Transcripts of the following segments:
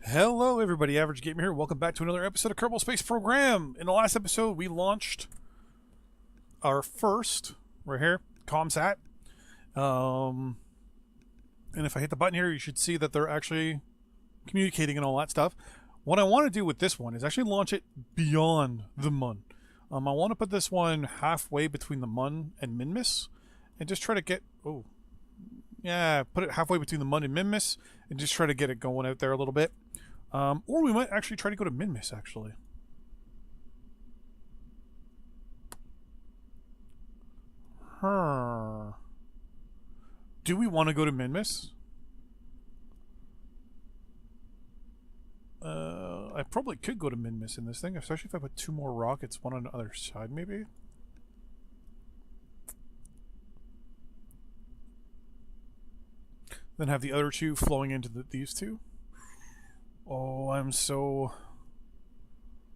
Hello, everybody. Average Gamer here. Welcome back to another episode of Kerbal Space Program. In the last episode, we launched our first, right here, ComSat. And if I hit the button here, you should see that they're actually communicating and all that stuff. What I want to do with this one is actually launch it beyond the Mun. I want to put this one halfway between the Mun and Minmus, and just try to get... put it halfway between the Mun and Minmus, and just try to get it going out there a little bit. Or we might actually try to go to Minmus, actually. Do we want to go to Minmus? I probably could go to Minmus in this thing, especially if I put two more rockets, one on the other side, maybe? Then have the other two flowing into these two. Oh, I'm so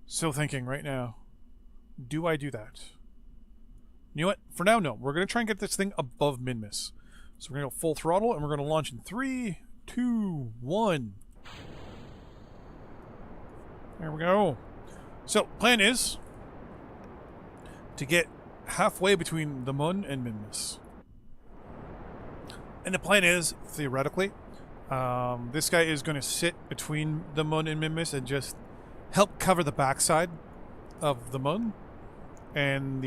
thinking right now. Do I do that? You know what? For now, no. We're going to try and get this thing above Minmus. So we're going to go full throttle, and we're going to launch in 3, 2, 1. There we go. So, plan is to get halfway between the Mun and Minmus. And the plan is, theoretically, this guy is going to sit between the Mun and Minmus and just help cover the backside of the Mun and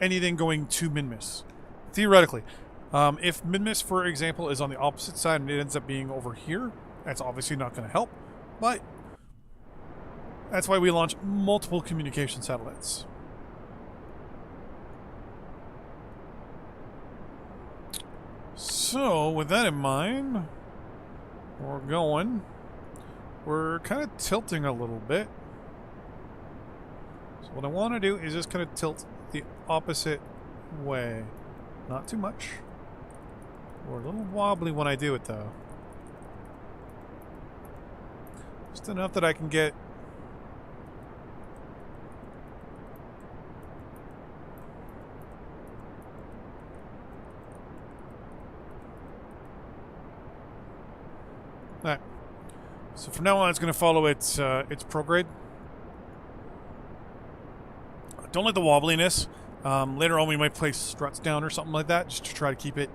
anything going to Minmus. Theoretically. If Minmus, for example, is on the opposite side and it ends up being over here, that's obviously not going to help. But that's why we launch multiple communication satellites. So, with that in mind, we're kind of tilting a little bit. So what I want to do is just kind of tilt the opposite way. Not too much. We're a little wobbly when I do it, though. Just enough that I can get... Alright. So from now on, it's going to follow its prograde. Don't like the wobbliness. Later on, we might place struts down or something like that, just to try to keep it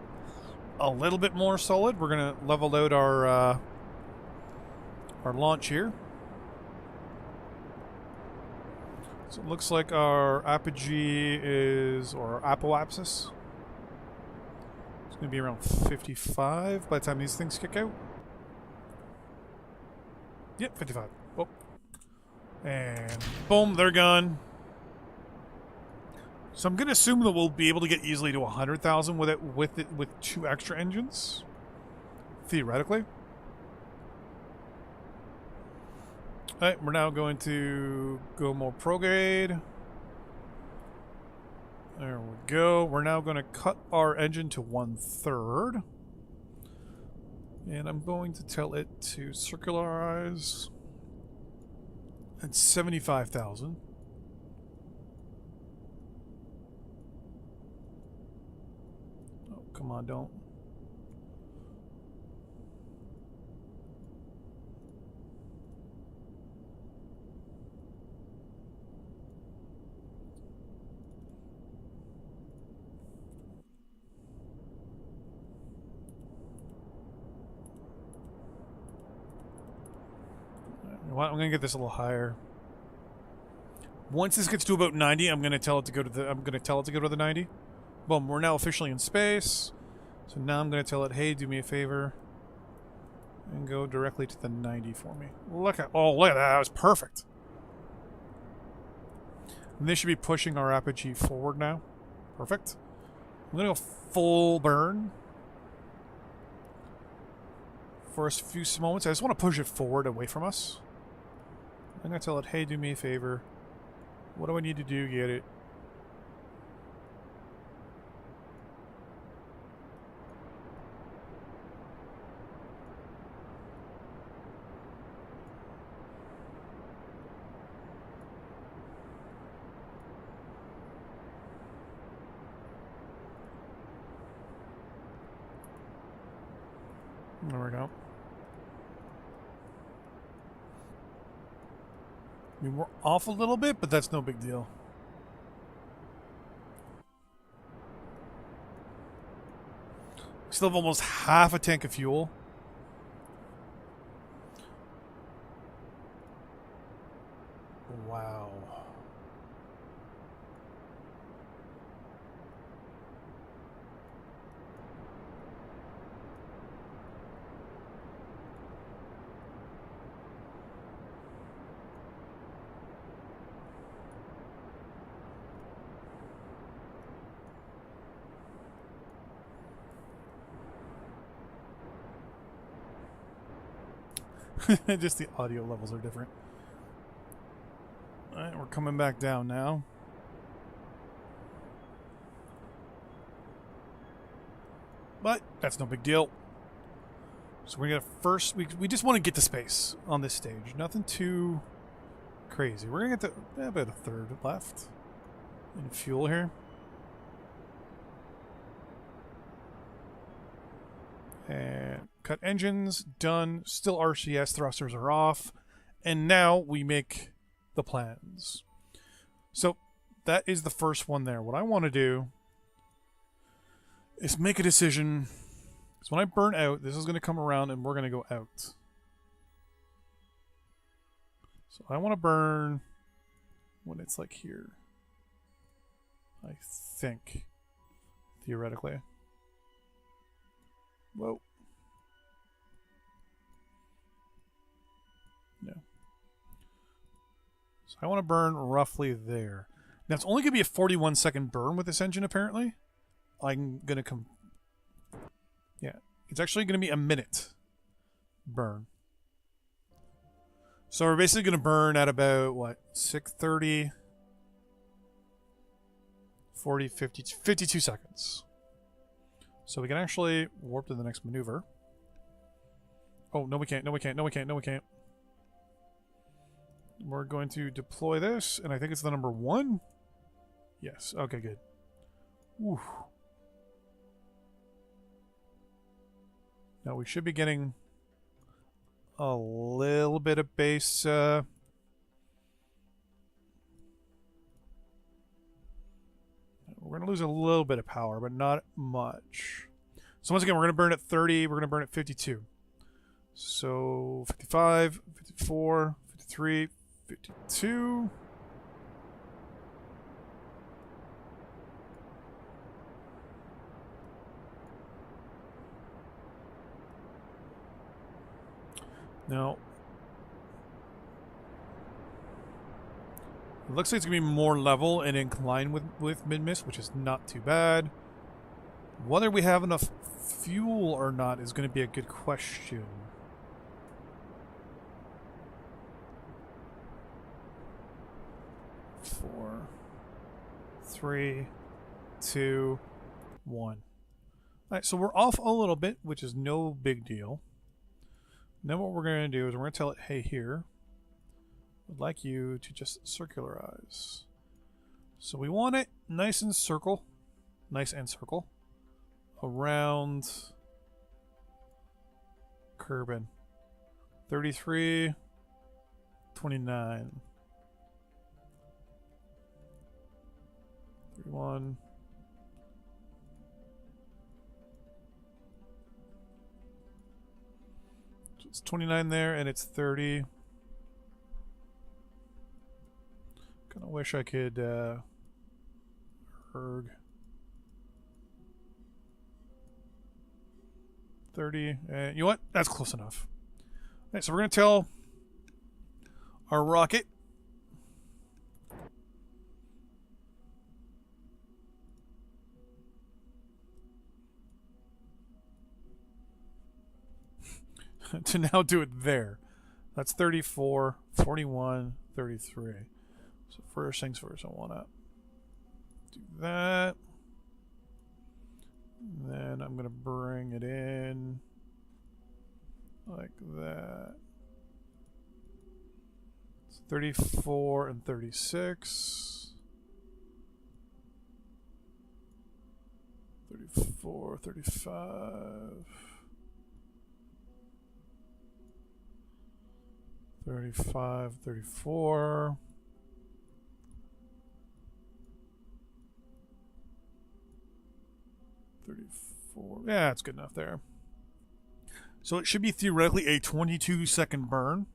a little bit more solid. We're going to level out our launch here. So it looks like our apogee is, or our apoapsis, it's going to be around 55 by the time these things kick out. Yep, 55. Oh. And boom, they're gone. So I'm going to assume that we'll be able to get easily to 100,000 with two extra engines. Theoretically. Alright, we're now going to go more prograde. There we go. We're now going to cut our engine to 1/3. And I'm going to tell it to circularize at 75,000. Oh, come on, don't. I'm going to get this a little higher. Once this gets to about 90, I'm going to tell it to go to the 90. Boom, we're now officially in space. So now I'm going to tell it, hey, do me a favor and go directly to the 90 for me. Look at that. That was perfect. And this should be pushing our apogee forward now. Perfect. I'm going to go full burn for a few moments. I just want to push it forward away from us. I'm going to tell it, hey, do me a favor. What do I need to do? Get it. There we go. I mean, we're off a little bit, but that's no big deal. Still have almost half a tank of fuel. Wow. Just the audio levels are different. Alright, we're coming back down now. But that's no big deal. So we're gonna first we just want to get to space on this stage. Nothing too crazy. We're gonna get to about a third left in fuel here. And cut engines, done. Still RCS, thrusters are off. And now we make the plans. So that is the first one there. What I want to do is make a decision. So when I burn out, this is going to come around and we're going to go out. So I want to burn when it's like here. I think. Theoretically. Whoa. No. So I want to burn roughly there. Now it's only going to be a 41-second burn with this engine, apparently. I'm going to come... Yeah. It's actually going to be a minute burn. So we're basically going to burn at about, what, 6:30, 40, 50, 52 seconds. So we can actually warp to the next maneuver. Oh, no we can't, no we can't, no we can't, no we can't. We're going to deploy this, and I think it's the number 1. Yes, okay, good. Oof. Now we should be getting a little bit of base... We're going to lose a little bit of power, but not much. So once again, we're going to burn at 30. We're going to burn at 52. So 55, 54, 53, 52. Now, it looks like it's going to be more level and inclined with mid-miss, which is not too bad. Whether we have enough fuel or not is going to be a good question. Four, 3, 2, 1. Alright, so we're off a little bit, which is no big deal. Then what we're going to do is we're going to tell it, hey, here, I'd like you to just circularize. So we want it nice and circle around Kerbin. 33, 29, 31. So it's 29 there, and it's 30. Kind of wish I could erg 30. You know what? That's close enough. All right, so we're going to tell our rocket to now do it there. That's 34, 41, 33. So first things first, I want to do that. And then I'm going to bring it in like that. It's 34 and 36. 34, 35. 35, 34. 34. Yeah, it's good enough there. So it should be theoretically a 22-second burn.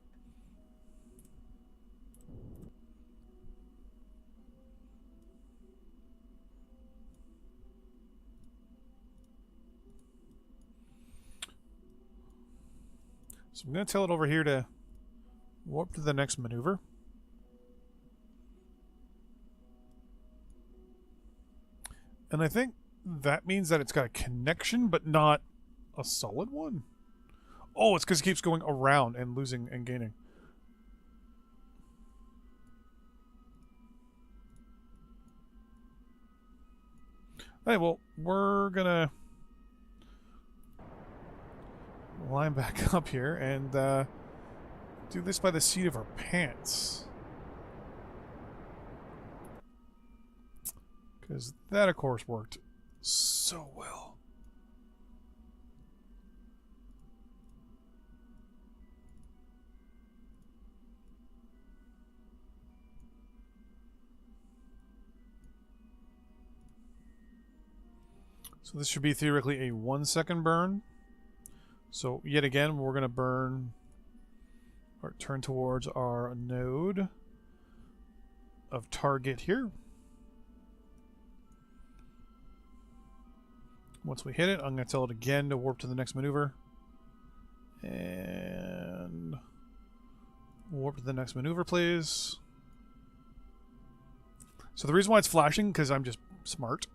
So I'm going to tell it over here to warp to the next maneuver. And I think that means that it's got a connection, but not a solid one. Oh, it's because it keeps going around and losing and gaining. Hey, well, we're gonna line back up here and do this by the seat of our pants. Because that, of course, worked so well. So this should be theoretically a 1-second burn. So yet again, we're going to burn or turn towards our node of target here. Once we hit it, I'm going to tell it again to warp to the next maneuver. And warp to the next maneuver, please. So the reason why it's flashing, because I'm just smart,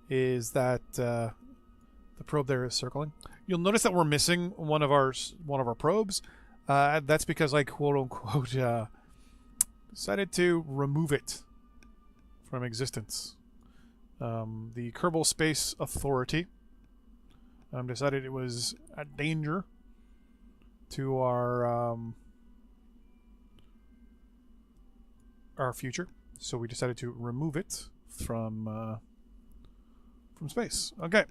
is that the probe there is circling. You'll notice that we're missing one of our probes. That's because I quote unquote decided to remove it from existence. The Kerbal Space Authority decided it was a danger to our future, so we decided to remove it from space. Okay.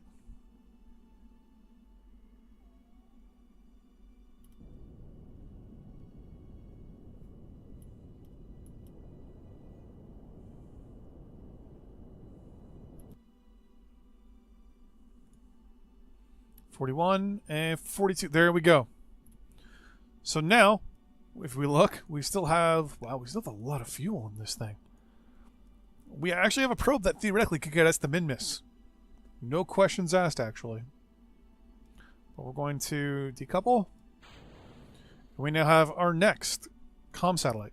$41 and $42. There we go. So now, if we look, we still have a lot of fuel in this thing. We actually have a probe that theoretically could get us the min-miss. No questions asked, actually. But we're going to decouple. We now have our next comm satellite.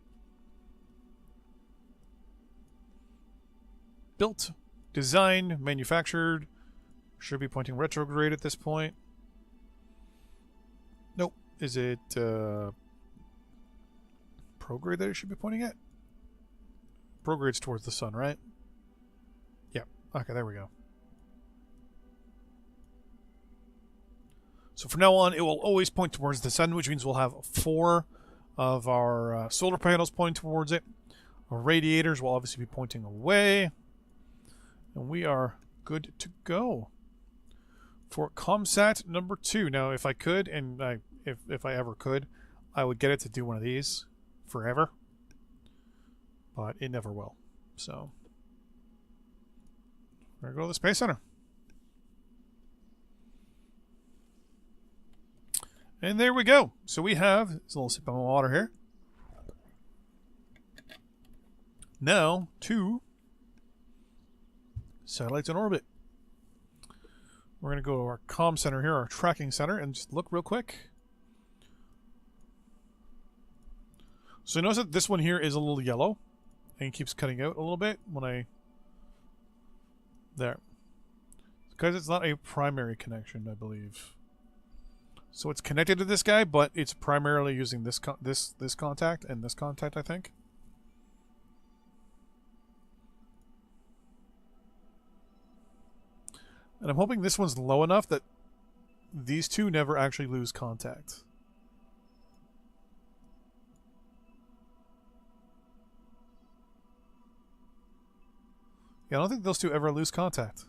Built, designed, manufactured. Should be pointing retrograde at this point. Nope. Is it prograde that it should be pointing at? Prograde's towards the sun, right? Yep. Okay, there we go. So from now on, it will always point towards the sun, which means we'll have 4 of our solar panels pointing towards it. Our radiators will obviously be pointing away. And we are good to go for ComSat number 2. Now, if I could, and if I ever could, I would get it to do one of these forever. But it never will. So, we're going to go to the Space Center. And there we go. So we have, there's a little sip of my water here. Now, 2 satellites in orbit. We're going to go to our comm center here, our tracking center, and just look real quick. So notice that this one here is a little yellow and keeps cutting out a little bit when I... There. Because it's not a primary connection, I believe. So it's connected to this guy, but it's primarily using this contact and this contact, I think. And I'm hoping this one's low enough that these two never actually lose contact. Yeah, I don't think those two ever lose contact.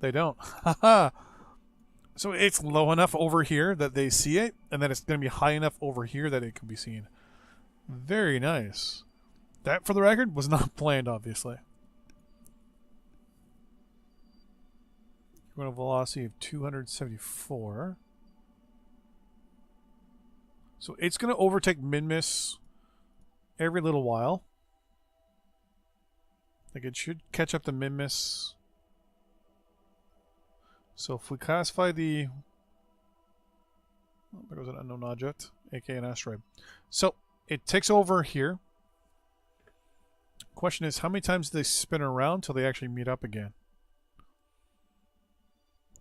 They don't. Haha. So it's low enough over here that they see it, and then it's going to be high enough over here that it can be seen. Very nice. That, for the record, was not planned, obviously. Run a velocity of 274. So it's going to overtake Minmus every little while. Like it should catch up to Minmus. So if we classify the... Oh, there goes an unknown object, aka an asteroid. So it takes over here. Question is, how many times do they spin around till they actually meet up again?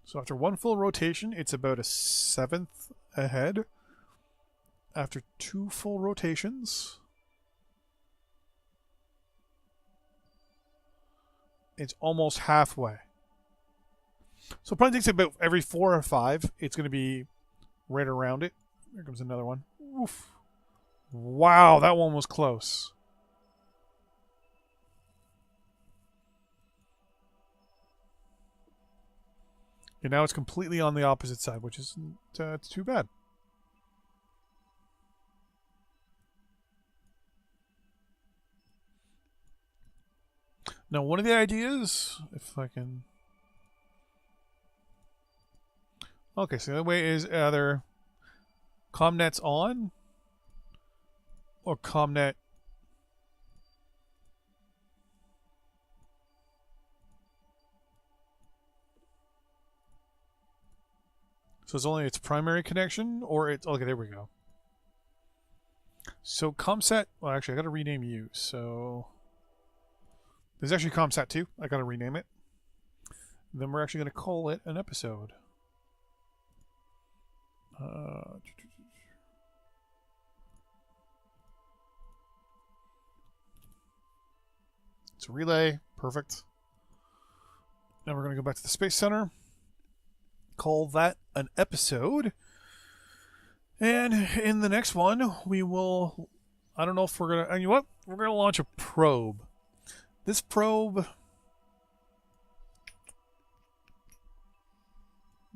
So after one full rotation, it's about a 1/7 ahead. After 2 full rotations, it's almost halfway. So it probably takes about every 4 or 5, it's going to be right around it. There comes another one. Oof. Wow, that one was close. And now it's completely on the opposite side, which isn't it's too bad. Now, one of the ideas, if I can... Okay, so the other way is either ComNet's on or ComNet... So it's only its primary connection, or it's... Okay, there we go. So ComSat... Well, actually, I got to rename you, so... There's actually ComSat 2. I got to rename it. Then we're actually going to call it an episode. It's a relay. Perfect. Now we're going to go back to the Space Center. Call that an episode. And in the next one, we will... I don't know if we're going to... You know what? We're going to launch a probe. This probe...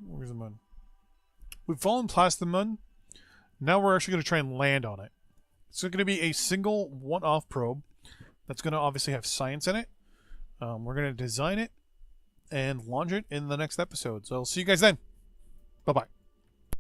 Where's the moon? We've fallen past the moon. Now we're actually going to try and land on it. It's going to be a single one-off probe that's going to obviously have science in it. We're going to design it and launch it in the next episode. So I'll see you guys then. Bye-bye.